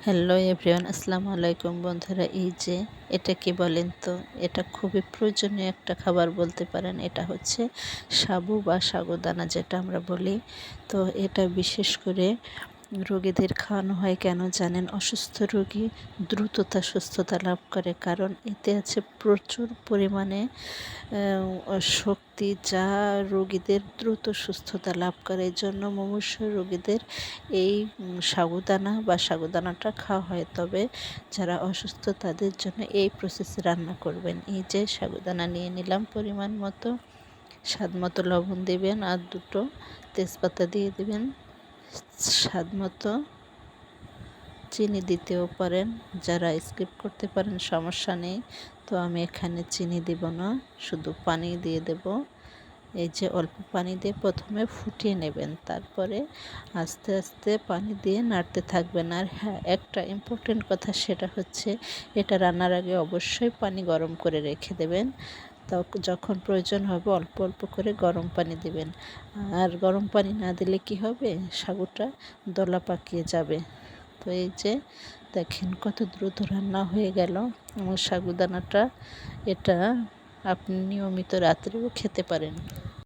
Hello everyone, আসসালামু আলাইকুম বন্ধুরা। এই যে এটা কি বলেন তো, এটা খুবই প্রয়োজনীয় একটা খাবার বলতে পারেন। এটা হচ্ছে সাবু বা সাগুদানা যেটা আমরা বলি। তো এটা বিশেষ করে রোগীদের খাওয়ানো হয় কেন জানেন? অসুস্থ রোগী দ্রুততা সুস্থতা লাভ করে, কারণ এতে আছে প্রচুর পরিমাণে শক্তি, যা রোগীদের দ্রুত সুস্থতা লাভ করে। এই জন্য মুমূর্ষু রোগীদের এই সাগুদানা বা সাগুদানাটা খাওয়া হয়। তবে যারা অসুস্থ তাদের জন্য এই প্রসেসে রান্না করবেন। এই যে সাগুদানা নিয়ে নিলাম পরিমাণ মতো, স্বাদ মতো লবণ দেবেন, আর দুটো তেজপাতা দিয়ে দেবেন, স্বাদ মতো চিনি দিতেও পারেন, যারা স্কিপ করতে পারেন সমস্যা নেই। তো আমি এখানে চিনি দিব না, শুধু পানি দিয়ে দেব। এই যে অল্প পানি দিয়ে প্রথমে ফুটিয়ে নেবেন, তারপরে আস্তে আস্তে পানি দিয়ে নাড়তে থাকবেন। আর হ্যাঁ, একটা ইম্পর্টেন্ট কথা, সেটা হচ্ছে এটা রান্নার আগে অবশ্যই পানি গরম করে রেখে দেবেন। যখন প্রয়োজন হবে অল্প অল্প করে গরম পানি দেবেন। আর গরম পানি না দিলে কি হবে, সাগুটা দলা পাকিয়ে যাবে। তো এই যে দেখেন কত দ্রুত রান্না হয়ে গেল আমার সাগুদানাটা। এটা আপনি নিয়মিত রাত্রেও খেতে পারেন।